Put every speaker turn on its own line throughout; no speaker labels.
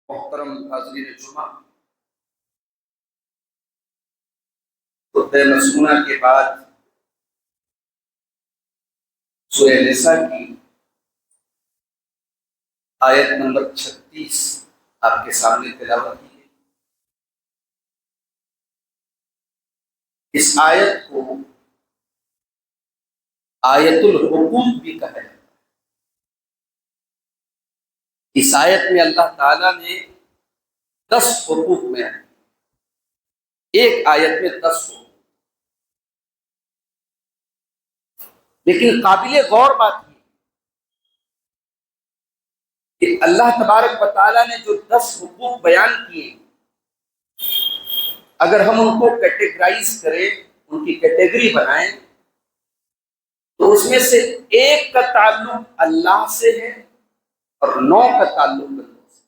محترم حاضرین جمعہ، خطبہ مسنونہ کے بعد سورہ نساء کی آیت نمبر 36 آپ کے سامنے تلاوت کی گئی۔ اس آیت کو آیت الحقوق بھی کہا جاتا ہے۔ اس آیت میں اللہ تعالیٰ نے 10 حقوق میں ایک آیت میں 10 حقوق، لیکن قابل غور بات یہ کہ اللہ تبارک و تعالیٰ نے جو 10 حقوق بیان کیے، اگر ہم ان کو کیٹیگرائز کریں، ان کی کیٹیگری بنائیں، تو اس میں سے ایک کا تعلق اللہ سے ہے اور 9 کا تعلق بندوں سے۔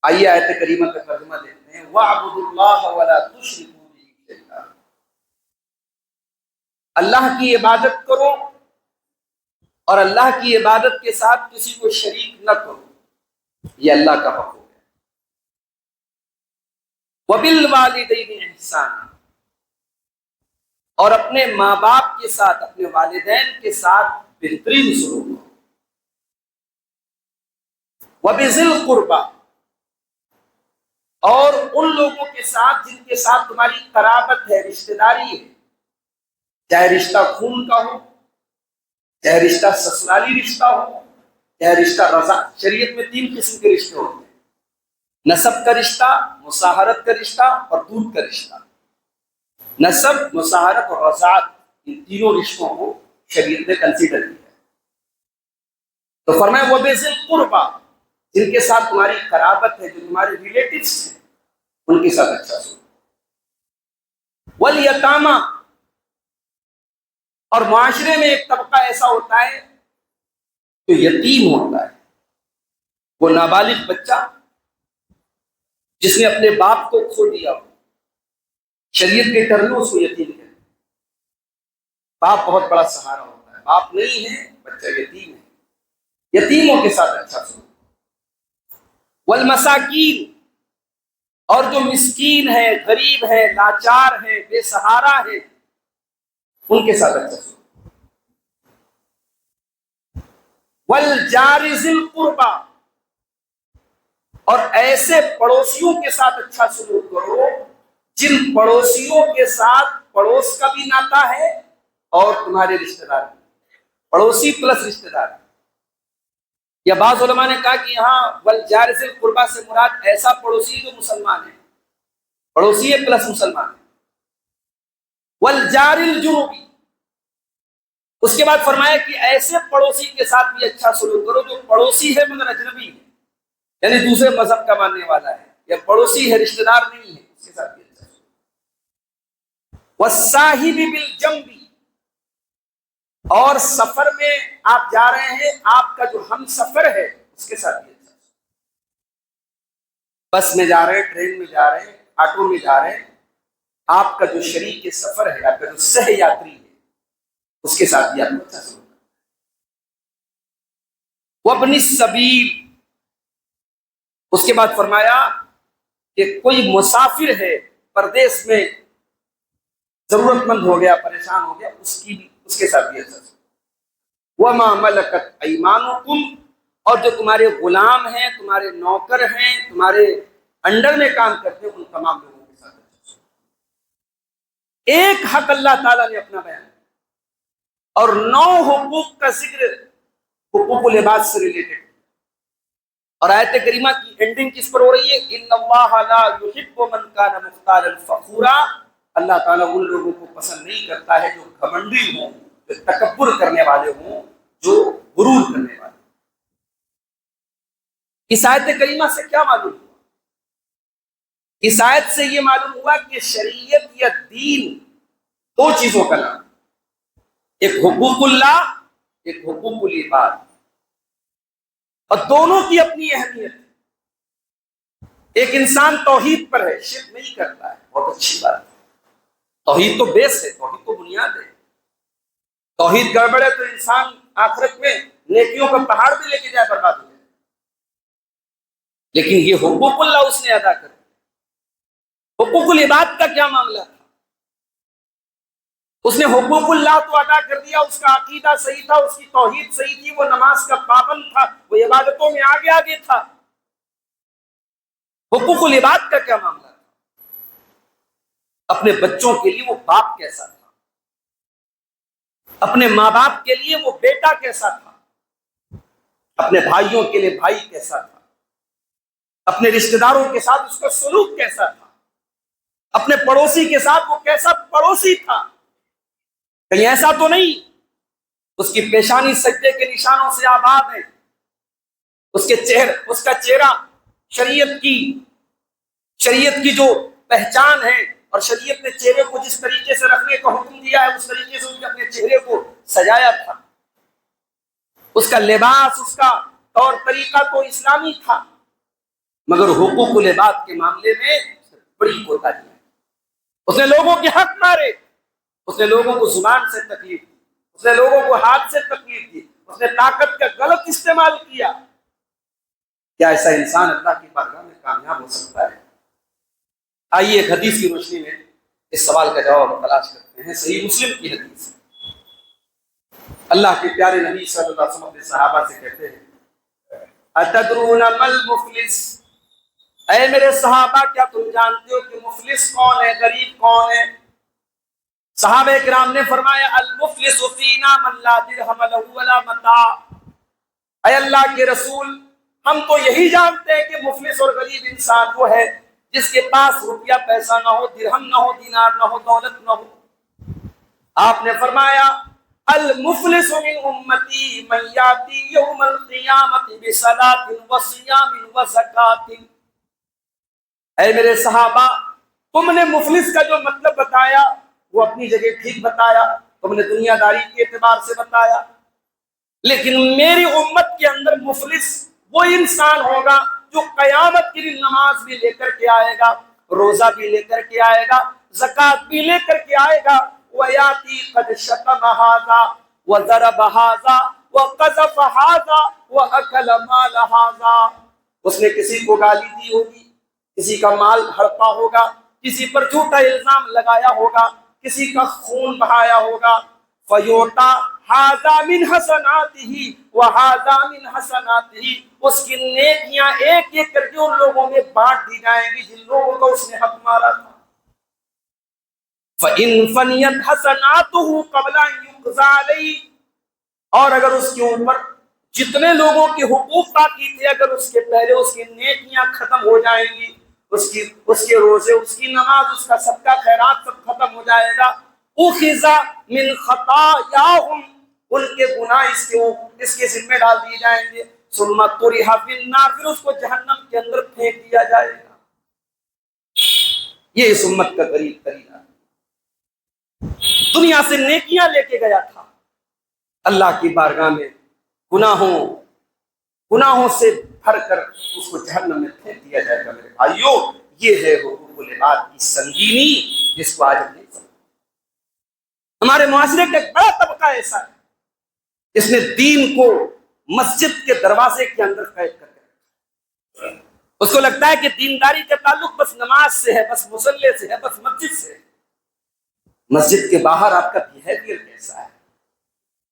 آئیے آیت کریمہ کا ترجمہ دیکھتے ہیں۔ وَاعْبُدُوا اللَّهَ وَلَا تُشْرِكُوا بِهِ شَيْئًا، اللہ کی عبادت کرو اور اللہ کی عبادت کے ساتھ کسی کو شریک نہ کرو، یہ اللہ کا حکم ہے۔ وَبِالْوَالِدَيْنِ إِحْسَانًا، اور اپنے ماں باپ کے ساتھ، اپنے والدین کے ساتھ بہترین سلوک کرو۔ وَبِذِي الْقُرْبَى، اور ان لوگوں کے ساتھ جن کے ساتھ تمہاری قرابت ہے، رشتہ داری ہے، چاہے رشتہ خون کا ہو، چاہے رشتہ سسرالی رشتہ ہو، چاہے رشتہ رضا۔ شریعت میں 3 قسم کے رشتے ہوتے ہیں: نسب کا رشتہ، مصاہرت کا رشتہ اور دودھ کا رشتہ۔ نسب، مصاہرت اور رضاعت، ان تینوں رشتوں کو شریعت نے کنسیڈر کیا ہے۔ تو فرمایا وَبِذِي الْقُرْبَى، جن کے ساتھ تمہاری قرابت ہے، جو تمہارے ریلیٹیوز ہیں، ان کے ساتھ اچھا سلوک۔ وَالْيَتَامَى، اور معاشرے میں ایک طبقہ ایسا ہوتا ہے جو یتیم ہوتا ہے، وہ نابالغ بچہ جس نے اپنے باپ کو کھو دیا ہو۔ شریعت کے ٹرموں اس کو یتیم کہتے ہیں۔ باپ بہت بڑا سہارا ہوتا ہے، باپ نہیں ہے، بچہ یتیم ہے، یتیموں کے ساتھ اچھا سلوک۔ والمساکین، اور جو مسکین ہے، غریب ہے، لاچار ہے، بے سہارا ہے، ان کے ساتھ اچھا سلوک۔ والجار ذی القربى، اور ایسے پڑوسیوں کے ساتھ اچھا سلوک کرو جن پڑوسیوں کے ساتھ پڑوس کا بھی ناتا ہے اور تمہارے رشتہ دار بھی، پڑوسی پلس رشتہ دار۔ یا بعض علماء نے کہا کہ یہاں والجار ذی القربى سے مراد ایسا پڑوسی جو مسلمان ہے، پڑوسی ہے پلس مسلمان ہے۔ والجار الجنوبی، اس کے بعد فرمایا کہ ایسے پڑوسی کے ساتھ بھی اچھا سلوک کرو جو پڑوسی ہے مگر اجنبی ہے، یعنی دوسرے مذہب کا ماننے والا ہے، یا پڑوسی ہے رشتہ دار نہیں ہے، اس کے ساتھ بھی اچھا سلوک۔ والصاحب بالجنب، اور سفر میں آپ جا رہے ہیں، آپ کا جو ہم سفر ہے اس کے ساتھ بھی اچھا سلوک۔ بس میں جا رہے ہیں، ٹرین میں جا رہے ہیں، آٹو میں جا رہے ہیں، آپ کا جو شریک سفر ہے، آپ کا جو سہ یاتری ہے، اس کے ساتھ بھی آپ کو اچھا سلوک۔ وابن السبیل، اس کے بعد فرمایا کہ کوئی مسافر ہے، پردیس میں ضرورت مند ہو گیا، پریشان ہو گیا، اس کے ساتھ بھی اچھا سلوک۔ وما ملکت ایمانکم، اور جو تمہارے غلام ہیں، تمہارے نوکر ہیں، تمہارے انڈر میں کام کرتے ہیں، ان تمام لوگوں کے ساتھ اچھا سلوک۔ ایک حق اللہ تعالیٰ نے اپنا بیان اور 9 حقوق کا ذکر حقوق العباد سے ریلیٹڈ، اور آیت کریمہ کی اینڈنگ کس پر ہو رہی ہے؟ ان اللہ لا یحب من کان مختالا فخورا، اللہ تعالیٰ ان لوگوں کو پسند نہیں کرتا ہے جو گھمنڈی ہوں، جو تکبر کرنے والے ہوں، جو غرور کرنے والے ہوں۔ اس آیت کریمہ سے کیا معلوم ہوا؟ اس آیت سے یہ معلوم ہوا کہ شریعت یا دین 2 چیزوں کا نام، ایک حقوق اللہ، ایک حقوق العباد، اور دونوں کی اپنی اہمیت ہے۔ ایک انسان توحید پر ہے، شرک نہیں کرتا ہے، بہت اچھی بات ہے، توحید تو بیس ہے، توحید تو بنیاد ہے۔ توحید گڑبڑ ہے تو انسان آخرت میں نیکیوں کا پہاڑ بھی لے کے جائے برباد ہو جائے. لیکن یہ حقوق اللہ اس نے ادا کر. حقوق العباد کا کیا معاملہ تھا؟ اس نے حقوق اللہ تو ادا کر دیا، اس کا عقیدہ صحیح تھا، اس کی توحید صحیح تھی، وہ نماز کا پابند تھا، وہ عبادتوں میں آگے آگے تھا. حقوق العباد کا کیا معاملہ تھا؟ اپنے بچوں کے لیے وہ باپ کیسا تھا، اپنے ماں باپ کے لیے وہ بیٹا کیسا تھا، اپنے بھائیوں کے لیے بھائی کیسا تھا، اپنے رشتہ داروں کے ساتھ اس کا سلوک کیسا تھا، اپنے پڑوسی کے ساتھ وہ کیسا پڑوسی تھا. کہیں ایسا تو نہیں اس کی پیشانی سجدے کے نشانوں سے آباد ہے، اس کا چہرہ شریعت کی جو پہچان ہے، اور شریعت نے چہرے کو جس طریقے سے رکھنے کا حکم دیا ہے اس طریقے سے اس نے اپنے چہرے کو سجایا تھا. اس کا لباس، اس کا طور طریقہ تو اسلامی تھا، مگر حقوق العباد کے معاملے میں بڑی کوتاہی ہے. اس نے لوگوں کے حق مارے، اس نے لوگوں کو زبان سے تکلیف دی، اس نے لوگوں کو ہاتھ سے تکلیف دی، اس نے طاقت کا غلط استعمال کیا. کیا ایسا انسان اللہ کی بارگاہ میں کامیاب ہو سکتا ہے؟ آئیے ایک حدیث کی روشنی میں اس سوال کا جواب تلاش کرتے ہیں. صحیح مسلم کی حدیث. اللہ کے پیارے نبی صلی اللہ علیہ وسلم اپنے صحابہ سے کہتے ہیں اتدرون ما المفلس، اے میرے صحابہ کیا تم جانتے ہو کہ مفلس کون ہے، غریب کون ہے؟ صحابہ کرام نے فرمایا المفلس فینا من لا درہم لہ ولا متاع. اے اللہ کے رسول، ہم تو یہی جانتے ہیں کہ مفلس اور غریب انسان وہ ہے جس کے پاس روپیہ پیسہ نہ ہو، درہم نہ ہو، دینار نہ ہو، دولت نہ ہو. آپ نے فرمایا المفلس من امتی من یاتی یوم القیامت بصلاۃ وصیام وزکات. اے میرے صحابہ، تم نے مفلس کا جو مطلب بتایا وہ اپنی جگہ ٹھیک بتایا، تم نے دنیا داری کے اعتبار سے بتایا، لیکن میری امت کے اندر مفلس وہ انسان ہوگا جو قیامت کے دن نماز بھی لے کر کے آئے گا، روزہ بھی لے کر کے آئے گا، زکوٰۃ بھی لے کر کے آئے گا. وَيَأْتِي قَدْ شَتَمَ هَٰذَا وَضَرَبَ هَٰذَا وَقَذَفَ هَٰذَا وَأَكَلَ مَالَ هَٰذَا. اس نے کسی کو گالی دی ہوگی، کسی کا مال ہڑپا ہوگا، کسی پر جھوٹا الزام لگایا ہوگا، کسی کا خون بہایا ہوگا. فیوتا ہاذا من حسناتہ وہذا من حسناتہ. اس کی نیکیاں ایک ایک کر کے ان لوگوں میں بانٹ دی جائیں گی جن لوگوں کو اس نے حق مارا تھا. فَإِن فَنِيَتْ حَسَنَاتُهُ قَبْلَ أَن يُقْضَىٰ عَلَيْهِ. اور اگر اس کے اوپر جتنے لوگوں کے حقوق باقی تھے اگر اس کے پہلے اس کی نیکیاں ختم ہو جائیں گی، اس کے روزے، اس کی نماز، اس کا صدقہ خیرات سب ختم ہو جائے گا. اُخِذَ مِنْ خَطَایَاهُمْ. ان کے گناہ اس کے ذمہ ڈال دیے جائیں گے. ثُمَّ طُرِحَ فِي النَّارِ. پھر اس کو جہنم کے اندر پھینک دیا جائے گا. یہ اس امت کا قریب طریقہ. دنیا سے نیکیاں لے کے گیا تھا، اللہ کی بارگاہ میں گناہوں سے بھر کر اس کو جہنم میں پھینک دیا جائے گا. میرے بھائیو، یہ ہے حقوق العباد کی سنگینی جس کو آج ہم نہیں سمجھتے. ہمارے معاشرے کا ایک بڑا طبقہ ایسا ہے جس نے دین کو مسجد کے دروازے کے اندر قید کر کے، اس کو لگتا ہے کہ دینداری کا تعلق بس نماز سے ہے، بس مصلی سے ہے، بس مسجد سے ہے. مسجد کے باہر آپ کا بیہیویئر کیسا ہے؟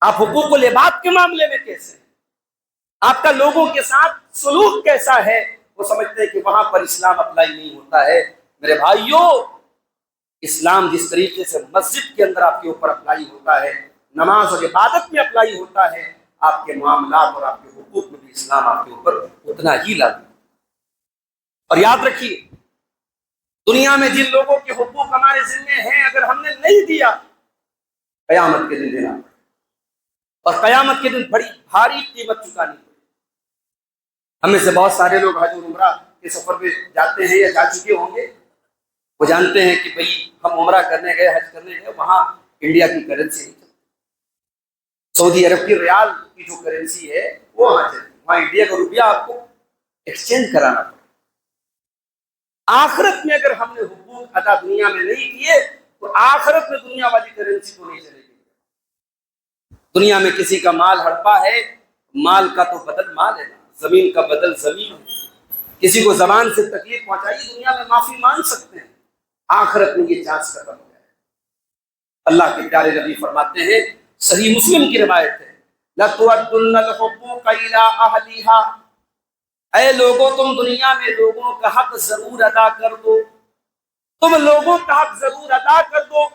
آپ حقوق العباد کے معاملے میں کیسے ہیں؟ آپ کا لوگوں کے ساتھ سلوک کیسا ہے؟ وہ سمجھتے ہیں کہ وہاں پر اسلام اپلائی نہیں ہوتا ہے. میرے بھائیوں، اسلام جس طریقے سے مسجد کے اندر آپ کے اوپر اپلائی ہوتا ہے، نماز اور عبادت میں اپلائی ہوتا ہے، آپ کے معاملات اور آپ کے حقوق میں بھی اسلام آپ کے اوپر اتنا ہی لاگو. اور یاد رکھیے، دنیا میں جن لوگوں کے حقوق ہمارے ذمے ہیں اگر ہم نے نہیں دیا، قیامت کے دن دینا پڑے، اور قیامت کے دن بڑی بھاری قیمت چکانی پڑے. ہم میں سے بہت سارے لوگ حج اور عمرہ کے سفر پہ جاتے ہیں یا جا چکے ہوں گے. وہ جانتے ہیں کہ بھئی ہم عمرہ کرنے گئے، حج کرنے گئے، وہاں انڈیا کی کرنسی نہیں چلتی. سعودی عرب کی ریال کی جو کرنسی ہے وہ وہاں چلتی، وہاں انڈیا کا روپیہ آپ کو ایکسچینج کرانا پڑے. آخرت میں اگر ہم نے حقوق ادا دنیا میں نہیں کیے تو آخرت میں دنیا والی کرنسی تو نہیں چلے گی. دنیا میں کسی کا مال ہڑپا ہے، مال کا تو بدل مال ہے نا، زمین کا بدل زمین ہے۔ کسی کو زبان سے تکلیف پہنچائی دنیا میں معافی مانگ سکتے ہیں، آخرت میں یہ چانس ختم ہو جائے۔ اللہ کے پیارے نبی فرماتے ہیں، صحیح مسلم کی روایت ہے، لَتُوَدُّنَّ الْحُقُوقَ إِلَىٰ أَهْلِهَا، اے لوگوں تم دنیا میں لوگوں کا حق ضرور ادا کر دو، تم لوگوں کا حق ضرور ادا کر دو،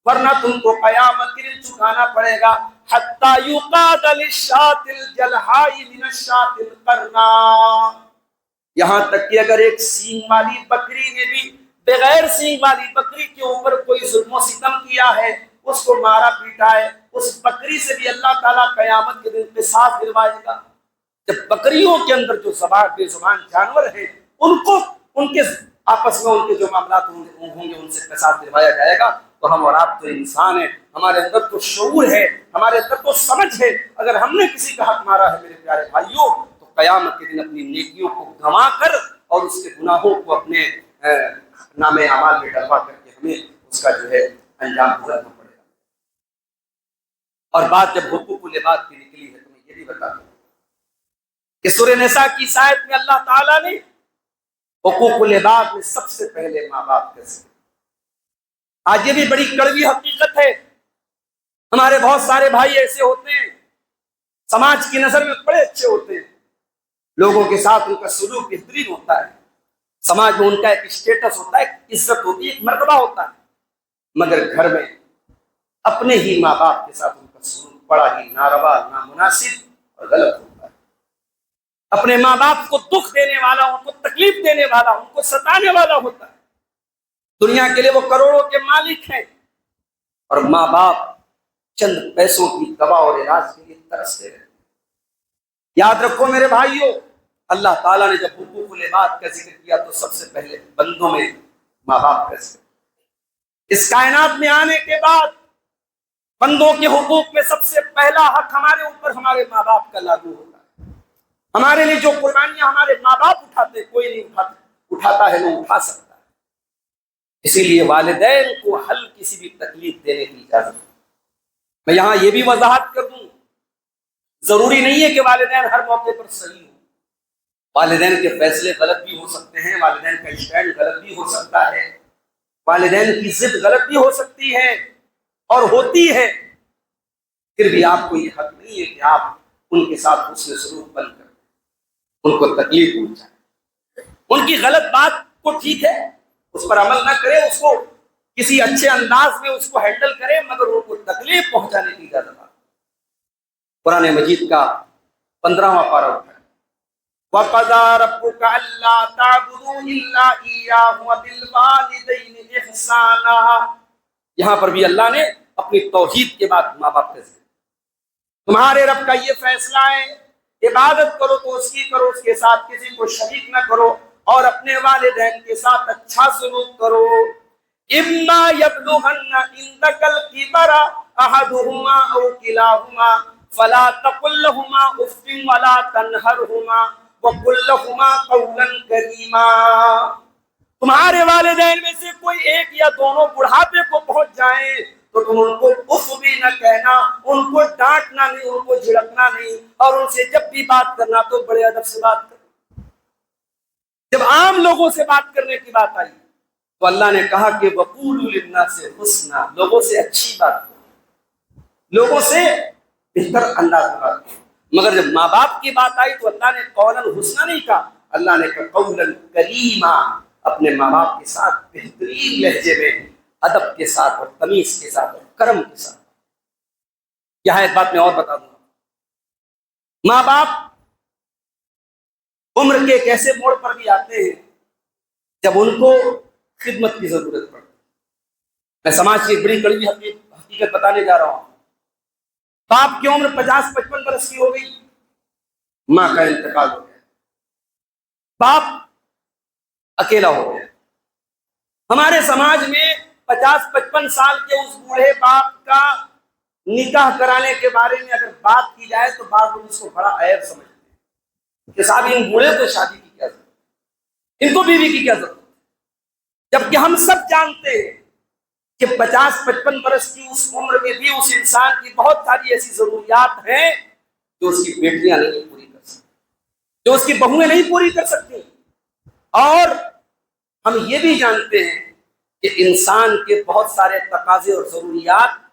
ورنہ تم کو قیامت کے دن چکانا پڑے گا۔ حَتَّى يُقَادَ لِلشَّاةِ الْجَلْحَاءِ مِنَ الشَّاةِ الْقَرْنَاءِ، یہاں تک کہ اگر ایک سینگ والی بکری نے بھی بغیر سینگ والی بکری کے اوپر کوئی ظلم و ستم کیا ہے، اس کو مارا پیٹا ہے، اس بکری سے بھی اللہ تعالیٰ قیامت کے دن قصاص دلوائے گا۔ جب بکریوں کے اندر جو بے زبان جانور ہیں، ان کو ان کے آپس میں ان کے جو معاملات ہوں گے ان سے قصاص دلوایا جائے گا۔ تو ہم اور آپ تو انسان ہیں، ہمارے اندر تو شعور ہے، ہمارے اندر تو سمجھ ہے، اگر ہم نے کسی کا حق مارا ہے میرے پیارے بھائیوں، تو قیامت کے دن اپنی نیکیوں کو گنوا کر اور اس کے گناہوں کو اپنے نام اعمال میں ڈلوا کر کے ہمیں اس کا جو ہے انجام بھگتنا پڑے گا۔ اور بات جب حقوق العباد کی نکلی ہے تو میں یہ بھی بتا دوں کہ سورہ نساء کی اس آیت میں اللہ تعالیٰ نے حقوق العباد میں سب سے پہلے ماں باپ کا ذکر۔ آج یہ بھی بڑی کڑوی حقیقت ہے، ہمارے بہت سارے بھائی ایسے ہوتے ہیں، سماج کی نظر میں بڑے اچھے ہوتے ہیں، لوگوں کے ساتھ ان کا سلوک بہترین ہوتا ہے، سماج میں ان کا ایک اسٹیٹس ہوتا ہے، ایک عزت ہوتی ہے، ایک مرتبہ ہوتا ہے، مگر گھر میں اپنے ہی ماں باپ کے ساتھ ان کا سلوک بڑا ہی ناروا، نامناسب اور غلط ہوتا ہے۔ اپنے ماں باپ کو دکھ دینے والا، ان کو تکلیف دینے والا، ان کو ستانے والا ہوتا ہے۔ دنیا کے لیے وہ کروڑوں کے مالک ہیں اور ماں باپ چند پیسوں کی دوا اور علاج کے لیے ترستے رہتے ہیں۔ یاد رکھو میرے بھائیوں، اللہ تعالیٰ نے جب حقوق العباد کا ذکر کیا تو سب سے پہلے بندوں میں ماں باپ کا ذکر۔ اس کائنات میں آنے کے بعد بندوں کے حقوق میں سب سے پہلا حق ہمارے اوپر ہمارے ماں باپ کا لاگو ہوتا ہے۔ ہمارے لیے جو قربانیاں ہمارے ماں باپ اٹھاتے، کوئی نہیں اٹھاتا ہے، نہ اٹھا سکتا ہے۔ اسی لیے والدین کو حل کسی بھی تکلیف دینے کی اجازت ہے۔ میں یہاں یہ بھی وضاحت کر دوں، ضروری نہیں ہے کہ والدین ہر موقع پر صحیح ہوں، والدین کے فیصلے غلط بھی ہو سکتے ہیں، والدین کا اسٹینڈ غلط بھی ہو سکتا ہے، والدین کی ضد غلط بھی ہو سکتی ہے اور ہوتی ہے، پھر بھی آپ کو یہ حق نہیں ہے کہ آپ ان کے ساتھ حسن سلوک بن کر ان کو تکلیف پہنچائیں، ان کی غلط بات کو ٹھیک ہے اس پر عمل نہ کرے، اس کو کسی اچھے انداز میں اس کو ہینڈل کرے، مگر ان کو تکلیف پہنچانے کی اجازت ہے۔ قرآن مجید کا 15واں پارہ اٹھا، وَقَضَىٰ رَبُّكَ أَلَّا تَعْبُدُوا إِلَّا إِيَّاهُ وَبِالْوَالِدَيْنِ إِحْسَانًا، یہاں پر بھی اللہ نے اپنی توحید کے بعد ماں باپ کا ذکر۔ تمہارے رب کا یہ فیصلہ ہے، عبادت کرو تو اس کی کرو، اس کے ساتھ کسی کو شریک نہ کرو، اور اپنے والدین کے ساتھ اچھا سلوک کرو۔ اِمَّا يَبْلُغَنَّ عِندَكَ الْكِبَرَ أَحَدُهُمَا أَوْ كِلَاهُمَا فَلَا تَقُل لَّهُمَا أُفٍّ وَلَا تَنْهَرْهُمَا وَقُل لَّهُمَا قَوْلًا كَرِيمًا، تمہارے والدین میں سے کوئی ایک یا دونوں بڑھاپے کو پہنچ جائیں تو تم ان کو اف بھی نہ کہنا، ان کو ڈانٹنا نہیں، ان کو جھڑکنا نہیں، اور ان سے جب بھی بات کرنا تو بڑے ادب سے بات کرنا۔ جب عام لوگوں سے بات کرنے کی بات آئی تو اللہ نے کہا کہ وَقُولُوا لِلنَّاسِ حُسْنًا، لوگوں سے اچھی بات کرو، لوگوں سے بہتر انداز میں بات کرو۔ مگر جب ماں باپ کی بات آئی تو اللہ نے قولاً حسنہ نہیں کہا، اللہ نے کہا قولاً کریما، اپنے ماں باپ کے ساتھ بہترین لہجے میں، ادب کے ساتھ اور تمیز کے ساتھ اور کرم کے ساتھ۔ یہاں ایک بات میں اور بتا دوں، ماں باپ عمر کے ایک ایسے موڑ پر بھی آتے ہیں جب ان کو خدمت کی ضرورت پڑتی ہے۔ میں سماج کی ایک بڑی کڑوی حقیقت بتانے جا رہا ہوں۔ باپ کی عمر 50-55 برس کی ہو گئی، ماں کا انتقال ہو گیا، باپ اکیلا ہو گیا۔ ہمارے سماج میں 50-55 سال کے اس بوڑھے باپ کا نکاح کرانے کے بارے میں اگر بات کی جائے تو بعض لوگ اس کو بڑا عیب سمجھتے ہیں کہ صاحب ان بوڑھے کو شادی کی کیا ضرورت، ان کو بیوی کی کیا ضرورت، جبکہ ہم سب جانتے ہیں کہ 50-55 برس کی اس عمر میں بھی اس انسان کی بہت ساری ایسی ضروریات ہیں جو اس کی بیٹیاں نہیں پوری کر سکتی، جو اس کی بہویں نہیں پوری کر سکتی۔ اور ہم یہ بھی جانتے ہیں کہ انسان کے بہت سارے تقاضے اور ضروریات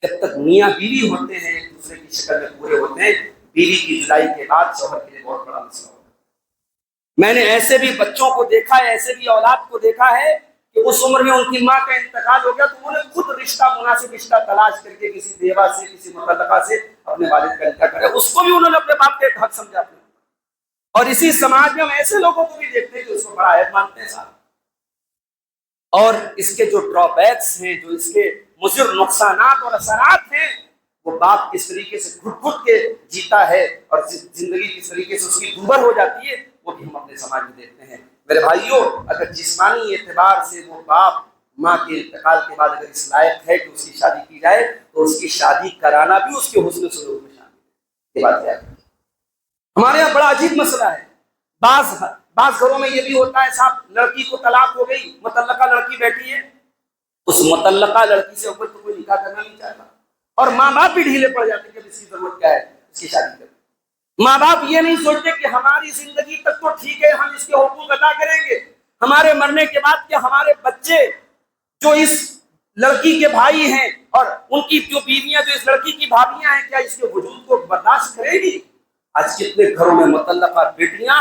جب تک میاں بیوی ہوتے ہیں ایک دوسرے کی شکل میں پورے ہوتے ہیں، بیوی کی جدائی کے بعد شوہر کے لیے بہت بڑا مسئلہ ہوتا ہے۔ میں نے ایسے بھی بچوں کو دیکھا ہے، ایسے بھی اولاد کو دیکھا ہے کہ اس عمر میں ان کی ماں کا انتقال ہو گیا تو انہوں نے خود رشتہ، مناسب رشتہ تلاش کر کے کسی بیوہ سے، کسی مطلقہ سے اپنے والد کا نکاح کرا، اس کو بھی انہوں نے اپنے باپ کا ایک حق سمجھا۔ اور اسی سماج میں ہم ایسے لوگوں کو بھی دیکھتے ہیں کہ اس کو بڑا عیب مانتے ہیں صاحب، اور اس کے جو ڈرا بیکس ہیں، جو اس کے مضر نقصانات اور اثرات ہیں، وہ باپ کس طریقے سے گھٹ گھٹ کے جیتا ہے اور زندگی کس طریقے سے اس کی دوبر ہو جاتی ہے، وہ بھی ہم اپنے سماج میں دیکھتے ہیں۔ میرے بھائیوں، اگر جسمانی اعتبار سے وہ باپ ماں کے انتقال کے بعد اگر اس لائق ہے کہ اس کی شادی کی جائے تو اس کی شادی کرانا بھی اس کے حسن سلوک میں شامل ہے۔ یہ بات کیا ہے؟ ہمارے یہاں بڑا عجیب مسئلہ ہے۔ بعض گھروں میں یہ بھی ہوتا ہے صاحب، لڑکی کو طلاق ہو گئی، مطلقہ لڑکی بیٹھی ہے، اس مطلقہ لڑکی سے اوپر تو کوئی نکاح کرنا نہیں چاہتا، اور ماں باپ بھی ڈھیلے پڑ جاتے ہیں کہ اس کی ضرورت کیا ہے، اس کی شادی کریں۔ ماں باپ یہ نہیں سوچتے کہ ہماری زندگی تک تو ٹھیک ہے، ہم اس کے حقوق ادا کریں گے، ہمارے مرنے کے بعد کیا ہمارے بچے جو اس لڑکی کے بھائی ہیں اور ان کی جو بیویاں جو اس لڑکی کی بھابیاں ہیں، کیا اس کے وجود کو برداشت کرے گی؟ آج کتنے گھروں میں مطلقہ بیٹیاں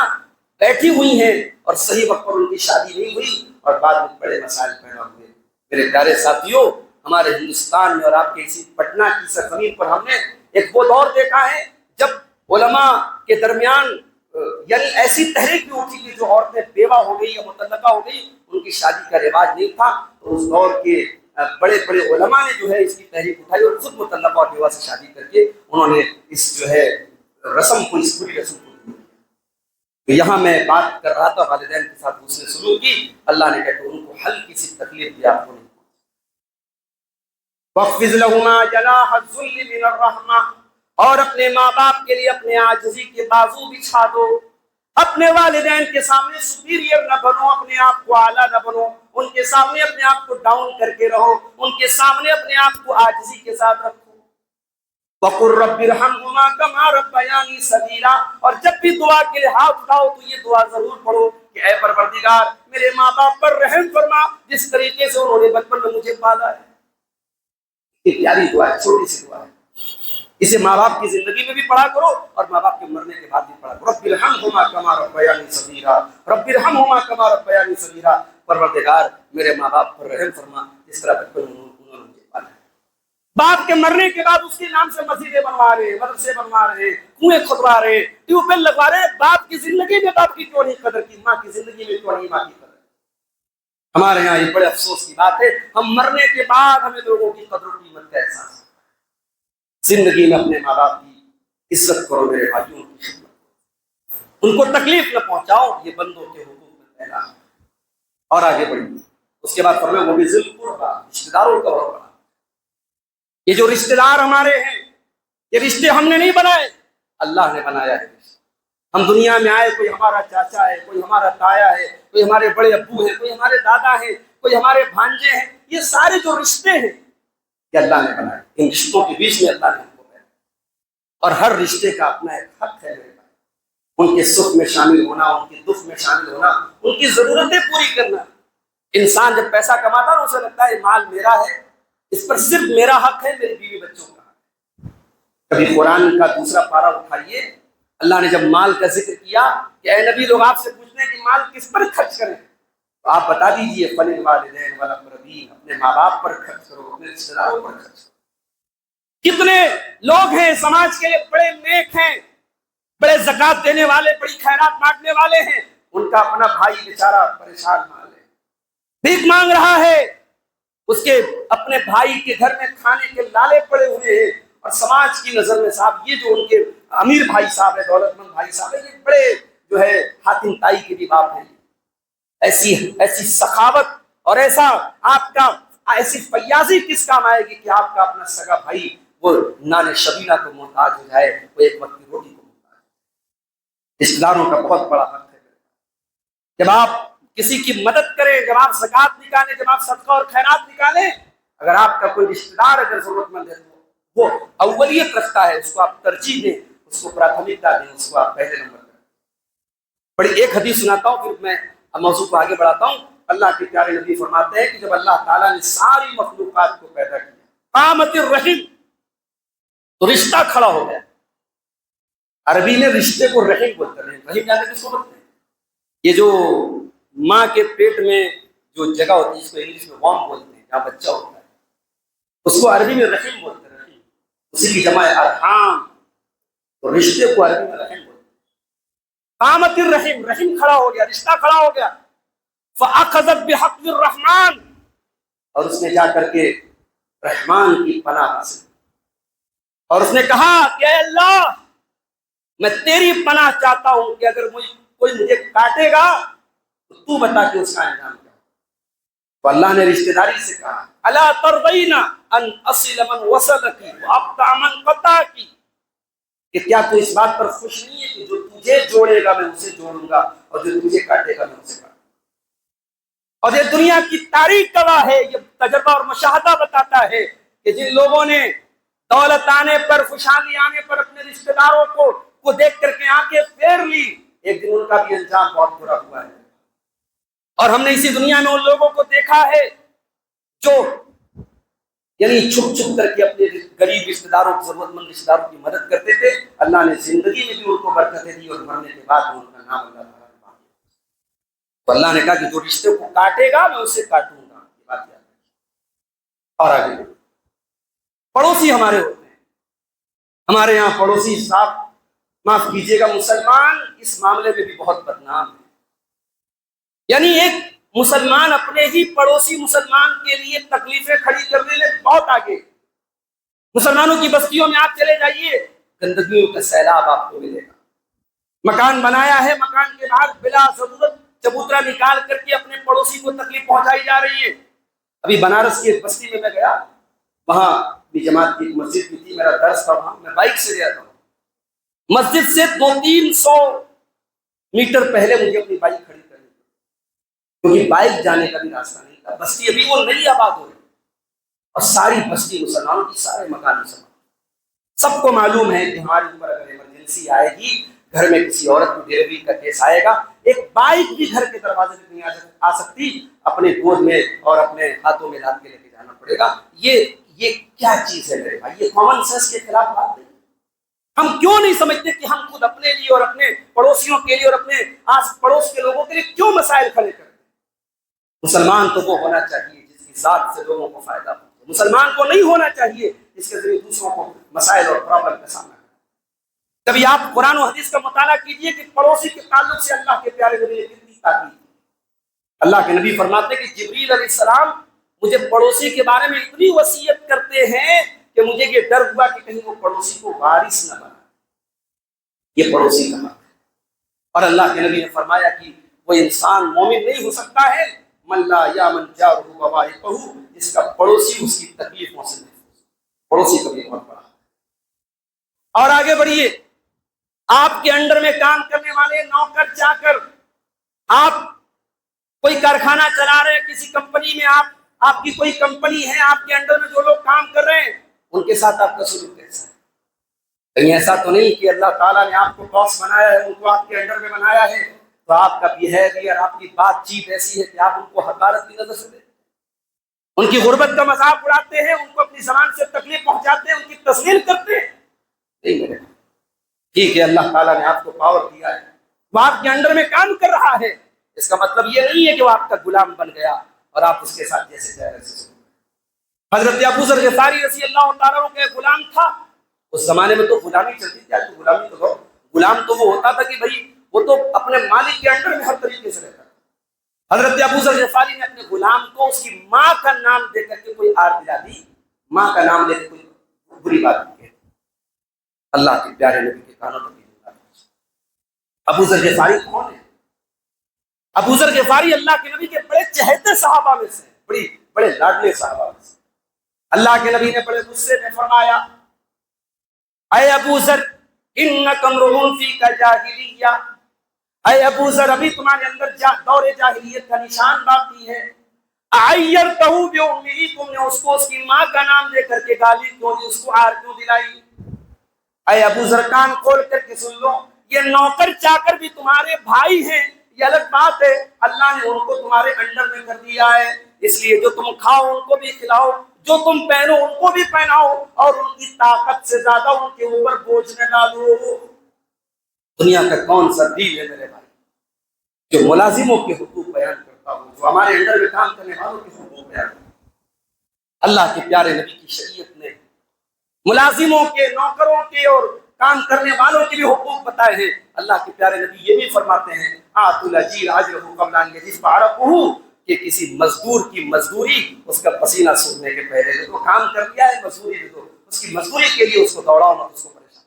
بیٹھی ہوئی ہیں اور صحیح وقت پر ان کی شادی نہیں ہوئی اور بعد میں بڑے مسائل پیدا ہوئے۔ میرے پیارے ساتھیوں، ہمارے ہندوستان میں اور آپ کے اسی پٹنہ کی سرزمین پر ہم نے ایک وہ دور دیکھا ہے جب علماء کے درمیان یعنی ایسی تحریک بھی اٹھی کہ جو عورتیں بیوہ ہو گئی یا مطلقہ ہو گئی، ان کی شادی کا رواج نہیں تھا، تو اس دور کے بڑے بڑے علماء نے جو ہے اس کی تحریک اٹھائی اور خود مطلقہ اور بیوہ سے شادی کر کے انہوں نے اس جو ہے رسم کو، اس پوری رسم کو۔ تو یہاں میں بات کر رہا تھا والدین کے ساتھ حسن سلوک کی، اللہ نے کہا کہ ان کو ہلکی سی تکلیف بھی آپ کو نہیں۔ وَاخْفِضْ لَهُمَا جَنَاحَ الذُّلِّ مِنَ الرَّحْمَةِ، اور اپنے ماں باپ کے لیے اپنے عاجزی کے بازو بچھا دو، اپنے والدین کے سامنے سپیریئر نہ بنو، اپنے آپ کو اعلیٰ نہ بنو، ان کے سامنے اپنے آپ کو ڈاؤن کر کے رہو، ان کے سامنے اپنے آپ کو عاجزی کے ساتھ رکھو۔ وَقُلْ رَبِّ ارْحَمْهُمَا كَمَا رَبَّيَانِي صَغِيرًا، اور جب بھی دعا کے لیے ہاتھ اٹھاؤ تو یہ دعا ضرور پڑھو کہ اے پروردگار میرے ماں باپ پر رحم فرما جس طریقے سے انہوں نے بچپن میں مجھے پالا ہے۔ یہ پیاری دعا ہے، چھوٹی سی دعا ہے، اسے ماں باپ کی زندگی میں بھی پڑھا کرو اور ماں باپ کے مرنے کے بعد بھی پڑھا کرو۔ رب ارحمہما کما ربیانی صغیرا، رب ارحمہما کما ربیانی صغیرا، پروردگار میرے ماں باپ پر رحم فرما جس طرح بچپن میں انہوں نے مجھے پالا ہے۔ باپ کے مرنے کے بعد اس کے نام سے مسجدیں بنوا رہے ہیں، مدرسے بنوا رہے ہیں، کنویں کھدوا رہے ہیں، ٹیوب ویل لگوا رہے ہیں۔ باپ کی زندگی میں باپ کی کیوں نہیں قدر کی؟ ماں کی زندگی میں کیوں نہیں ماں کی قدر؟ ہمارے یہاں یہ بڑے افسوس کی بات ہے، ہم مرنے کے بعد ہمیں لوگوں کی قدر و قیمت کا احساس ہے۔ زندگی میں اپنے ماں باپ کی عزت کرو میرے بھائیوں، کی خدمت، ان کو تکلیف نہ پہنچاؤ، یہ بندوں کے حقوق میں پہلا ہے۔ اور آگے بڑھیے، اس کے بعد فرمایا وہ بھی ذی القربیٰ، رشتے داروں کا بہت بڑا۔ یہ جو رشتے دار ہمارے ہیں، یہ رشتے ہم نے نہیں بنائے، اللہ نے بنایا ہے۔ ہم دنیا میں آئے، کوئی ہمارا چاچا ہے، کوئی ہمارا تایا ہے، کوئی ہمارے بڑے ابو ہیں، کوئی ہمارے دادا ہیں، کوئی ہمارے بھانجے ہیں، یہ سارے جو رشتے ہیں یہ اللہ نے بنائے۔ ان رشتوں کے بیچ میں اللہ نے ہم کو بنایا، اور ہر رشتے کا اپنا ایک حق ہے میرے بھائی، ان کے سکھ میں شامل ہونا، ان کے دکھ میں شامل ہونا، ان کی ضرورتیں پوری کرنا۔ انسان جب پیسہ کماتا ہے اسے لگتا ہے مال میرا ہے، اس پر صرف میرا حق ہے، میری بیوی بچوں کا حق ہے۔ کبھی قرآن کا دوسرا پارہ اٹھائیے، اللہ نے جب مال کا ذکر کیا کہ اے نبی لوگ آپ سے پوچھتے ہیں کہ مال کس پر خرچ کریں، تو آپ بتا دیجئے فَلِلْوَالِدَيْنِ وَالْأَقْرَبِينَ، اپنے ماں باپ پر خرچ کرو، اپنے رشتے داروں پر خرچ کرو۔ کتنے لوگ ہیں سماج کے لیے بڑے نیک ہیں، بڑے زکوٰۃ دینے والے، بڑی خیرات مانگنے والے ہیں، ان کا اپنا بھائی بیچارہ پریشان حال ہے، بھیک مانگ رہا ہے، اس کے اپنے بھائی کے گھر میں کھانے کے لالے پڑے ہوئے ہیں، اور سماج کی نظر میں صاحب یہ جو ان کے امیر بھائی صاحب ہے، دولت مند بھائی صاحب ہے، یہ بڑے جو ہے حاتم طائی کے بھی باپ ہیں۔ ایسی سخاوت اور ایسی فیاضی کس کام آئے گی کہ آپ کا اپنا سگا بھائی وہ نان شبینہ کو محتاج ہو جائے، وہ ایک وقت کی روٹی کو محتاج ہے۔ رشتے داروں کا بہت بڑا حق ہے۔ جب آپ کسی کی مدد کریں، جب آپ زکوٰۃ نکالیں، جب آپ صدقہ اور خیرات نکالیں، اگر آپ کا کوئی رشتے دار اگر ضرورت مند ہے تو وہ اولیت رکھتا ہے، اس کو آپ ترجیح دیں، اس کو پراتھمکتا دیں، اس کو آپ پہلے نمبر پر۔ بڑی ایک حدیث سناتا ہوں، پھر میں اب موضوع کو آگے بڑھاتا ہوں۔ اللہ کے پیارے نبی فرماتے ہیں کہ جب اللہ تعالیٰ نے ساری مخلوقات کو پیدا کیا، قامت الرحم، تو رشتہ کھڑا ہو گیا۔ عربی میں رشتے کو رحم بولتے ہیں۔ رحم جانے کس کو بولتے ہیں؟ یہ جو ماں کے پیٹ میں جو جگہ ہوتی ہے، اس کو انگلش میں وام بولتے ہیں، جہاں بچہ ہوتا ہے، اس کو عربی میں رحم بولتے ہیں۔ رحم اسی کی جمع ہے ارحام، تو رشتے کو عربی میں رحم بولتے ہیں۔ قامت الرحم، رحم کھڑا ہو گیا، رشتہ کھڑا ہو گیا۔ فَأَخَذَتْ بِحَقِّ الرَّحْمَٰنِ، اور اس نے جا کر کے رحمان کی پناہ حاصل، اور اس نے کہا کہ اے اللہ، میں تیری پناہ چاہتا ہوں کہ اگر کوئی مجھے کاٹے گا تو تو بتا کہ اس کا انجام کیا۔ تو اللہ نے رشتہ داری سے کہا الا ترضین ان اصل من وصلک واقطع من قطعک، کہ کیا تو اس بات پر خوش نہیں ہے کہ جو تجھے جوڑے گا میں اسے جوڑوں گا، اور جو تجھے کاٹے گا میں اسے کاٹوں گا۔ اور یہ دنیا کی تاریخ گواہ ہے، یہ تجربہ اور مشاہدہ بتاتا ہے کہ جن لوگوں نے دولت آنے پر، خوشحالی آنے پر اپنے رشتہ داروں کو دیکھ کر کے آنکھیں پھیر لی، ایک دن ان کا بھی انجام بہت برا ہوا ہے۔ اور ہم نے اسی دنیا میں ان لوگوں کو دیکھا ہے جو یعنی چھپ چھپ کر کے اپنے غریب رشتہ داروں، ضرورت مند رشتہ داروں کی مدد کرتے تھے۔ اللہ نے زندگی میں بھی ان کو برکتیں دی، اور مرنے کے بعد ان کا نام اللہ تعالیٰ نے باقی رکھا۔ تو اللہ نے کہا کہ جو رشتے کو کاٹے گا میں اسے کاٹوں گا، یہ بات یاد رکھیں۔ اور آگے پڑوسی ہمارے ہوتے ہیں، ہمارے یہاں پڑوسی صاحب، معاف کیجیے گا، مسلمان اس معاملے میں بھی بہت بدنام ہے۔ یعنی ایک مسلمان اپنے ہی پڑوسی مسلمان کے لیے تکلیفیں کھڑی کرنے میں بہت آگے۔ مسلمانوں کی بستیوں میں آپ چلے جائیے، گندگیوں کا سیلاب آپ کو ملے گا۔ مکان بنایا ہے، مکان کے باہر بلا ضرورت چبوترا نکال کر کے اپنے پڑوسی کو تکلیف پہنچائی جا رہی ہے۔ ابھی بنارس کی ایک بستی میں گیا، وہاں بھی جماعت کی ایک مسجد بھی تھی، میرا درس تھا وہاں، میں بائک سے گیا تھا۔ مسجد سے 200-300 میٹر پہلے مجھے اپنی بائک کھڑی کرنی تھی، کیونکہ بائک جانے کا بھی راستہ نہیں تھا۔ بستی ابھی وہ نئی آباد ہو رہی، اور ساری بستی مسلمانوں کی، سارے مکان مسلمان۔ سب کو معلوم ہے کہ ہمارے اوپر اگر ایمرجنسی آئے گی، گھر میں کسی عورت کو ڈیلیوری کا کیس آئے گا، ایک بائک بھی گھر کے دروازے تک نہیں آ سکتی، اپنے گود میں اور اپنے ہاتھوں میں لاد کے لے کے جانا پڑے گا۔ یہ کیا چیز ہے میرے بھائی؟ یہ کامن سینس کے خلاف بات نہیں۔ ہم کیوں نہیں سمجھتے کہ ہم خود اپنے لیے اور اپنے پڑوسیوں کے لیے اور اپنے آس پڑوس کے لوگوں کے لیے کیوں مسائل کھڑے کرتے ہیں؟ مسلمان تو وہ ہونا چاہیے جس کی ذات سے لوگوں کو فائدہ پہنچے۔ مسلمان کو نہیں ہونا چاہیے جس کے ذریعے دوسروں کو مسائل اور پرابلم کا سامنا کرے۔ کبھی آپ قرآن و حدیث کا مطالعہ کیجئے کہ پڑوسی کے تعلق سے اللہ کے پیارے نبی نے کتنی تاکید کی۔ اللہ کے نبی فرماتے ہیں کہ جبریل علیہ السلام مجھے پڑوسی کے بارے میں اتنی وصیت کرتے ہیں کہ مجھے یہ ڈر ہوا کہ کہیں وہ پڑوسی کو وارث نہ بنا، یہ پڑوسی کا حق ہے۔ اور اللہ کے نبی نے فرمایا کہ وہ انسان مومن نہیں ہو سکتا ہے من لا یامن جارہ بوائقہ، جس کا پڑوسی اس کی تکلیفوں سے نہیں۔ پڑوسی کا بھی بہت بڑا ہے۔ اور آگے بڑھیے، آپ کے انڈر میں کام کرنے والے نوکر چاکر، آپ کوئی کارخانہ چلا رہے ہیں، کسی کمپنی میں آپ کی کوئی کمپنی ہے، آپ کے انڈر میں جو لوگ کام کر رہے ہیں، ان کے ساتھ آپ کا سلوک کیسا ہے؟ کہیں ایسا تو نہیں کہ اللہ تعالیٰ نے آپ کو باس بنایا ہے، ان کو آپ کے انڈر میں بنایا ہے، تو آپ کا بیہیویئر، آپ کی بات چیت ایسی ہے کہ آپ ان کو حقارت کی نظر سے دیکھتے ہیں، ان کی غربت کا مذاق اڑاتے ہیں، ان کو اپنی زبان سے تکلیف پہنچاتے ہیں، ان کی تذلیل کرتے ہیں؟ نہیں میرے، ٹھیک ہے اللہ تعالیٰ نے آپ کو پاور دیا ہے، وہ آپ کے انڈر میں کام کر رہا ہے، اس کا مطلب یہ نہیں ہے کہ وہ آپ کا غلام بن گیا اور آپ اس کے ساتھ جیسے چاہے ویسے۔ حضرت ابو ذر غفاری رضی اللہ تعالیٰ عنہ کا ایک غلام تھا، اس زمانے میں تو غلامی چلتی تھی، تو غلام تو وہ ہوتا تھا کہ بھائی وہ تو اپنے مالک کے انڈر میں ہر طریقے سے رہتا تھا۔ حضرت ابو ذر غفاری نے اپنے غلام کو اس کی ماں کا نام دے کر کے کوئی آر دلا دی، ماں کا نام لے کے کوئی بری بات نہیں کہتی۔ اللہ کے پیارے نبی کے کانوں تک ابو ذر غفاری کون ہے؟ ابو ذر غفاری اللہ کے نبی کے بڑے چہتے صحابہ میں سے، بڑے لاڈلے صحابہ میں سے۔ اللہ کے نبی نے بڑے غصے میں فرمایا، اے ابو ذر انک امرؤ فیک جاہلیہ، اے ابو ذر ابھی تمہارے اندر دور جاہلیت کا نشان باقی ہے۔ اعیرتہ بامہ، تم نے اس کو اس کی ماں کا نام دے کر کے گالی کیوں دی، اس کو عار کیوں دلائی؟ اے ابو ذر کان کھول کر کے سن لو، یہ نوکر چاکر بھی تمہارے بھائی ہیں، یہ الگ بات ہے، اللہ نے ان کو تمہارے انڈر میں کر دیا ہے، اس لیے جو تم کھاؤ ان کو بھی کھلاؤ، جو تم پہنو ان کو بھی پہناؤ، اور ان کی طاقت سے زیادہ ان کے اوپر بوجھ نہ ڈالو۔ دنیا کا کون سا دین ہے میرے بھائی جو ملازموں کے حقوق بیان کرتا ہو، جو ہمارے انڈر میں کام کرنے والوں کے حقوق بیان کرتا ہو؟ اللہ کے پیارے نبی کی شریعت نے ملازموں کے، نوکروں کے اور کام کرنے والوں کے بھی حقوق بتائے ہیں۔ اللہ کے پیارے نبی یہ بھی فرماتے ہیں آتُ الْأَجِيرَ أَجْرَهُ قَبْلَ أَنْ يَجِفَّ عَرَقُهُ، کہ کسی مزدور کی مزدوری اس کا پسینہ سوکھنے کے پہلے دے دو، کام کر دیا ہے مزدوری دے دو، اس کی مزدوری کے لیے اس کو دوڑاؤ مت، اس کو پریشان۔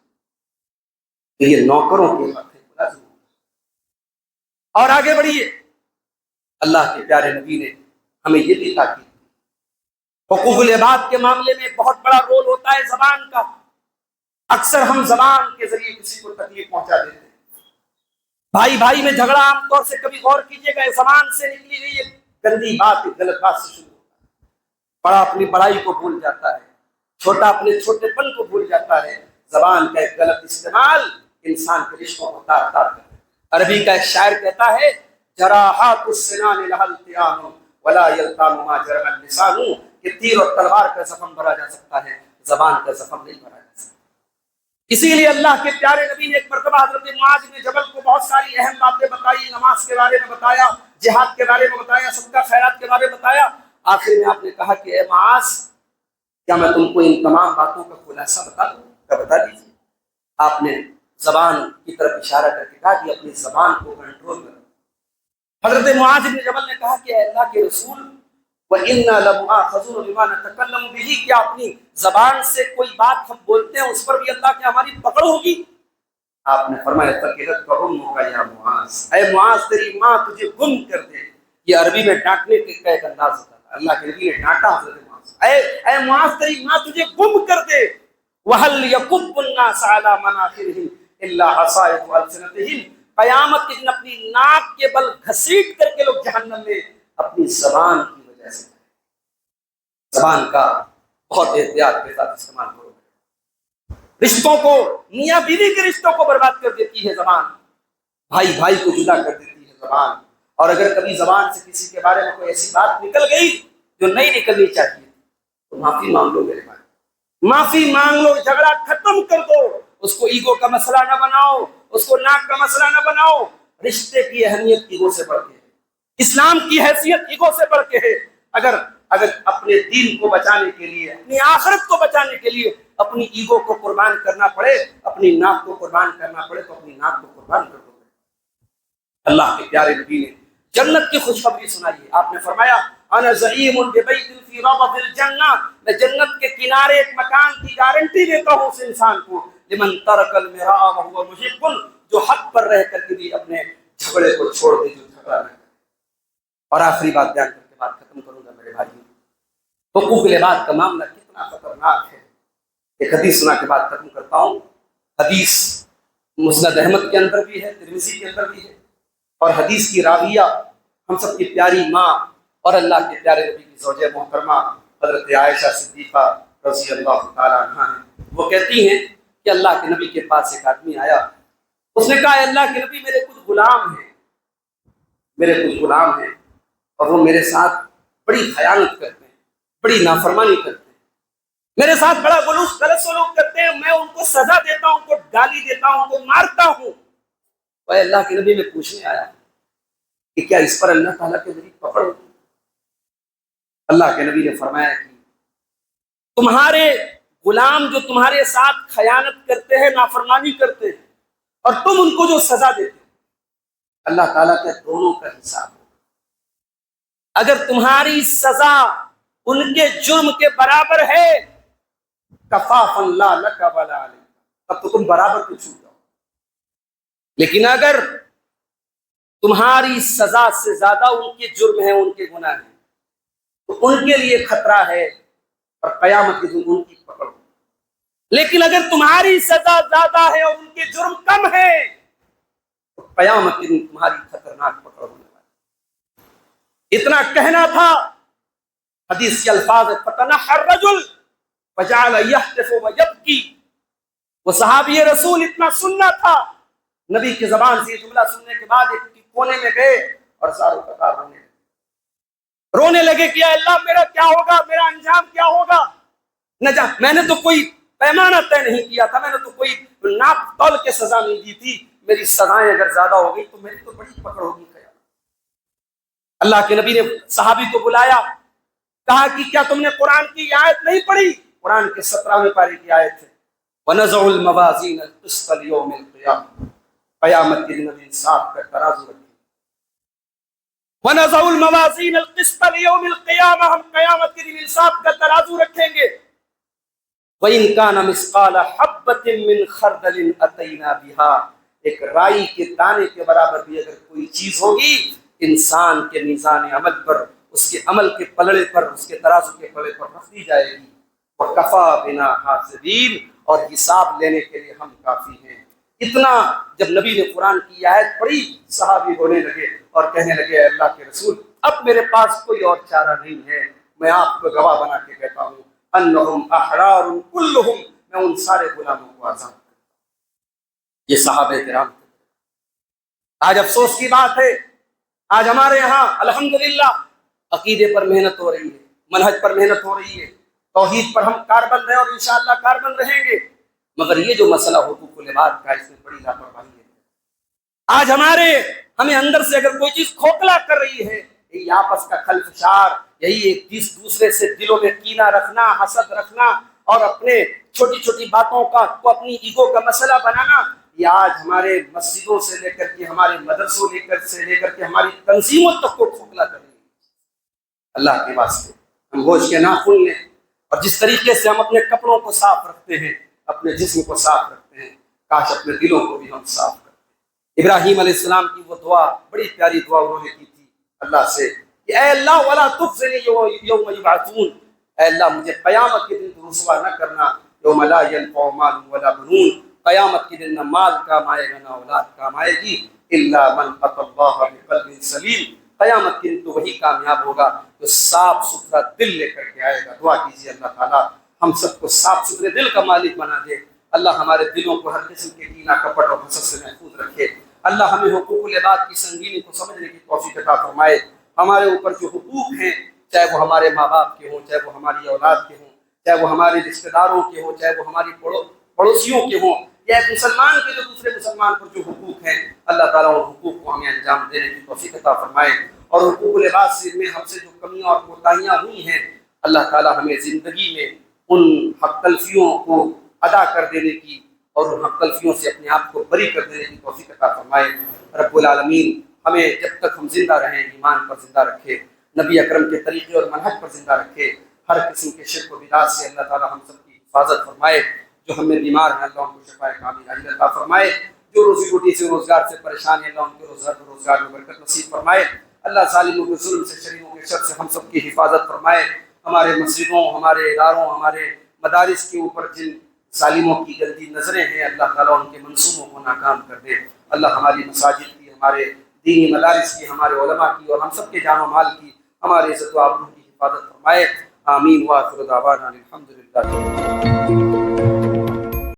تو یہ نوکروں کے حق ہے، ملازموں۔ اور آگے بڑھیے، اللہ کے پیارے نبی نے ہمیں یہ بھی تاکید، حقوق العباد کے معاملے میں بہت بڑا رول ہوتا ہے زبان کا۔ اکثر ہم زبان کے ذریعے کسی کو تکلیف پہنچا دیتے ہیں۔ بھائی بھائی میں جھگڑا عام طور سے، کبھی غور کیجیے گا، زبان سے نکلی ہوئی ایک گندی بات، ایک غلط بات سے شروع ہوتا ہے۔ بڑا اپنی بڑائی کو بھول جاتا ہے، چھوٹا اپنے چھوٹے پن کو بھول جاتا ہے۔ زبان کا ایک غلط استعمال انسان کے رشتوں کو تار تار کرتا ہے۔ عربی کا ایک شاعر کہتا ہے جراحات السنان لها التئام ولا يلتام ما جرح اللسان، کہ تیر اور تلوار کا زخم بھرا جا سکتا ہے، زبان کا زخم نہیں بھرا جا سکتا۔ اسی لیے اللہ کے پیارے نبی نے ایک مرتبہ حضرت معاذ بن جبل کو بہت ساری اہم باتیں بتائی، نماز کے بارے میں بتایا، جہاد کے بارے میں بتایا، صدقہ خیرات کے بارے میں بتایا۔ آخر میں آپ نے کہا کہ اے معاذ، کیا میں تم کو ان تمام باتوں کا خلاصہ بتا دوں؟ کیا بتا دیجیے۔ آپ نے زبان کی طرف اشارہ کر کے کہا کہ اپنی زبان کو کنٹرول کرو۔ حضرت معاذ بن جبل نے کہا کہ اے اللہ کے رسول، وَإِنَّا لَمُؤَاخَذُونَ بِمَا نَتَكَلَّمُ بِهِ، کیا اپنی زبان سے کوئی بات ہم بولتے ہیں اس پر بھی اللہ کی ہماری پکڑ ہوگی؟ آپ نے فرمایا ثَقِلَتْكَ أُمُّكَ يَا مُعَاذ، اے معاذ تیری ماں تجھے گم کر دے۔ یہ عربی میں ڈانٹنے کا ایک انداز ہوتا ہے۔ اللہ کے نبی نے ڈانٹا حضرت معاذ، اے معاذ تیری ماں تجھے گم کر دے۔ وَهَلْ يَكُبُّ النَّاسَ عَلَىٰ مَنَاخِرِهِمْ إِلَّا حَصَائِدُ أَلْسِنَتِهِمْ، قیامت کے دن اپنی ناک کے بل گھسیٹ کر کے لوگ جہنم میں اپنی زبان کی وجہ سے۔ زبان کا بہت احتیاط کے ساتھ استعمال کرو۔ رشتوں کو، میاں بیوی کے رشتوں کو برباد کر دیتی ہے زبان، بھائی بھائی کو جدا کر دیتی ہے زبان۔ اور اگر کبھی زبان سے کسی کے بارے میں کوئی ایسی بات نکل گئی جو نہیں نکلنی چاہیے تو معافی مانگ لو میرے بھائی، معافی مانگ لو، جھگڑا ختم کر دو، اس کو ایگو کا مسئلہ نہ بناؤ، اس کو ناک کا مسئلہ نہ بناؤ۔ رشتے کی اہمیت ایگو سے بڑھ کے ہے، اسلام کی حیثیت ایگو سے بڑھ کے ہے۔ اگر اپنے دین کو بچانے کے لیے، اپنی آخرت کو بچانے کے لیے اپنی ایگو کو قربان کرنا پڑے، اپنی ناک کو قربان کرنا پڑے تو اپنی ناک کو قربان کر دو۔ اللہ کے پیارے نبی نے جنت کی خوشخبری سنائی ہے۔ آپ نے فرمایا انا زعیم ببیت فی ربض الجنہ، میں جنت کے کنارے ایک مکان کی گارنٹی دیتا ہوں اس انسان کو، لمن ترک المراء وهو محب، جو حق پر رہ کر کے بھی اپنے جھگڑے کو چھوڑ دے، جو جھگڑا نہ کرے۔ اور آخری بات بیان کر کے بات ختم کروں گا میرے بھائیوں، حقوق العباد کا معاملہ کتنا خطرناک ہے۔ ایک حدیث سنا کے بعد ختم کرتا ہوں۔ حدیث مسند احمد کے اندر بھی ہے، ترمذی کے اندر بھی ہے، اور حدیث کی راویہ ہم سب کی پیاری ماں اور اللہ کے پیارے نبی کی زوجہ محترمہ حضرت عائشہ صدیقہ رضی اللہ تعالیٰ عنہا ہیں۔ وہ کہتی ہیں کہ اللہ کے نبی کے پاس ایک آدمی آیا، اس نے کہا اللہ کے نبی میرے کچھ غلام ہیں اور وہ میرے ساتھ بڑی خیانت کرتے ہیں، بڑی نافرمانی کرتے ہیں، میرے ساتھ بڑا غلط سلوک کرتے ہیں، میں ان کو سزا دیتا ہوں، ان کو گالی دیتا ہوں، ان کو مارتا ہوں۔ تو اللہ کے نبی میں پوچھنے آیا کہ کیا اس پر اللہ تعالیٰ کے ذریعے پکڑ ہوگی؟ اللہ کے نبی نے فرمایا کہ تمہارے غلام جو تمہارے ساتھ خیانت کرتے ہیں، نافرمانی کرتے ہیں، اور تم ان کو جو سزا دیتے ہیں، اللہ تعالیٰ کے دونوں کا حساب ہوگا۔ اگر تمہاری سزا ان کے جرم کے برابر ہے کفاف لا لک ولا علیک، اب تو تم برابر پہ چھوٹ جاؤ۔ لیکن اگر تمہاری سزا سے زیادہ ان کے جرم ہیں، ان کے گناہ ہیں، تو ان کے لیے خطرہ ہے اور قیامت کے دن ان کی پکڑ ہو۔ لیکن اگر تمہاری سزا زیادہ ہے اور ان کے جرم کم ہے تو قیامت کے دن تمہاری خطرناک پکڑ ہونے والی۔ اتنا کہنا تھا، حدیث کے الفاظ فتنحى الرجل فجعل يهتف ويبكي، وہ صحابی رسول اتنا سننا تھا، نبی کی زبان سے یہ جملہ سننے کے بعد ایک کونے میں گئے اور زاروں قطار رونے لگے کہ اے اللہ میرا کیا ہوگا، میرا انجام کیا ہوگا؟ میں نے تو کوئی پیمانہ طے نہیں کیا تھا، میں نے تو کوئی ناپ تول کے سزا نہیں دی تھی، میری سزائیں اگر زیادہ ہو گئی تو میری تو بڑی پکڑ ہوگی۔ اللہ کے نبی نے صحابی کو بلایا، کہا کہ کیا تم نے قرآن کی آیت نہیں پڑھی؟ قرآن کے 17ویں پارے کی آیت ہے، وَنَزَعُ الْمَوَازِينَ الْقِسْطَ لِيَوْمِ الْقِيَامَةِ، قیامت کے دن انصاف کا ترازو رکھیں۔ وَنَزَعُ الْمَوَازِينَ الْقِسْطَ لِيَوْمِ الْقِيَامَةِ، ہم قیامت کے دن انصاف کا ترازو رکھیں گے۔ وَإِن كَانَ مِثْقَالَ حَبَّةٍ مِّنْ خَرْدَلٍ أَتَيْنَا بِهَا، ایک رائی کے دانے کے برابر بھی اگر کوئی چیز ہوگی انسان کے میزان عمل پر، اس کے عمل کے پلڑے پر، اس کے ترازو کے پلڑے پر رکھ دی جائے گی۔ وَكَفَىٰ بِنَا حَاسِبِينَ، اور حساب لینے کے لیے ہم کافی ہیں۔ اتنا جب نبی نے قرآن کی آیت پڑھی، صحابی رونے لگے اور کہنے لگے اے اللہ کے رسول، اب میرے پاس کوئی اور چارہ نہیں ہے، میں آپ کو گواہ بنا کے کہتا ہوں انہم احرار کلہم، میں ان سارے غلاموں کو آزاد کرتا ہوں۔ یہ صحابہ کرام تھے۔ آج افسوس کی بات ہے، آج ہمارے یہاں الحمدللہ عقیدے پر محنت ہو رہی ہے، منہج پر محنت ہو رہی ہے، توحید پر ہم کاربند ہیں اور انشاءاللہ کاربند رہیں گے، مگر یہ جو مسئلہ حقوق العباد کا، اس میں بڑی لاپرواہی ہے۔ آج ہمیں اندر سے اگر کوئی چیز کھوکھلا کر رہی ہے، یہی آپس کا خلفشار، یہی ایک دوسرے سے دلوں میں کینہ رکھنا، حسد رکھنا اور اپنے چھوٹی چھوٹی باتوں کا کو اپنی ایگو کا مسئلہ بنانا، یہ آج ہمارے مسجدوں سے لے کر کے، ہمارے مدرسوں سے لے کر کے ہماری تنظیموں تک کو کھوکھلا کر رہی ہے۔ اللہ کے واسطے ہم ہوش کے ناخن لیں، اور جس طریقے سے ہم اپنے کپڑوں کو صاف رکھتے ہیں، اپنے جسم کو صاف رکھتے ہیں، کاش اپنے دلوں کو بھی ہم صاف کرتے۔ ابراہیم علیہ السلام کی وہ دعا، بڑی پیاری دعا انہوں نے کی تھی اللہ سے کہ اے اللہ ولا تخزنی یوم یبعثون، اے اللہ مجھے قیامت کے دن رسوا نہ کرنا، یوم لا ینفع مال ولا بنون، قیامت کے دن نہ مال کام آئے گا نہ اولاد کام آئے گی، الا من اتى اللہ بقلب سلیم، قیامت کے دن تو وہی کامیاب ہوگا جو صاف ستھرا دل لے کر کے آئے گا۔ دعا کیجیے اللہ تعالیٰ ہم سب کو صاف ستھرے دل کا مالک بنا دے، اللہ ہمارے دلوں کو ہر قسم کے کینہ کپٹ اور حسد سے محفوظ رکھے، اللہ ہمیں حقوق العباد کی سنگینی کو سمجھنے کی توفیق عطا فرمائے۔ ہمارے اوپر جو حقوق ہیں، چاہے وہ ہمارے ماں باپ کے ہوں، چاہے وہ ہماری اولاد کے ہوں، چاہے وہ ہمارے رشتہ داروں کے ہوں، چاہے وہ ہماری پڑوسیوں کے ہوں، یا ایک مسلمان کے جو دوسرے مسلمان پر جو حقوق ہیں، اللہ تعالیٰ ان حقوق کو ہمیں انجام دینے کی توفیق عطا فرمائے، اور حقوق العباد میں ہم سے جو کمیاں اور کوتاہیاں ہوئی ہیں، اللہ تعالیٰ ہمیں زندگی میں ان حق تلفیوں کو ادا کر دینے کی اور ان حق تلفیوں سے اپنے آپ کو بری کر دینے کی توفیق عطا فرمائے۔ رب العالمین ہمیں جب تک ہم زندہ رہیں ایمان پر زندہ رکھے، نبی اکرم کے طریقے اور منہج پر زندہ رکھے، ہر قسم کے شرک و بدعت سے اللہ تعالیٰ ہم سب کی حفاظت فرمائے، جو ہم میں بیمار ہیں اللہ ان کو شفائے کامل عاجل عطا فرمائے، جو روزی روٹی سے روزگار سے پریشان ہیں اللہ ان کے روزگار میں برکت نصیب فرمائے، اللہ ظالموں کے ظلم سے، شریروں کے شر سے ہم سب کی حفاظت فرمائے، ہمارے مسجدوں، ہمارے اداروں، ہمارے مدارس کے اوپر جن ظالموں کی گندی نظریں ہیں اللہ تعالیٰ ان کے منصوبوں کو ناکام کر دے، اللہ ہماری مساجد کی، ہمارے دینی مدارس کی، ہمارے علماء کی اور ہم سب کے جان و مال کی، ہمارے عزت و آبرو کی حفاظت فرمائے، آمین، وآخر دعوانا الحمدللہ۔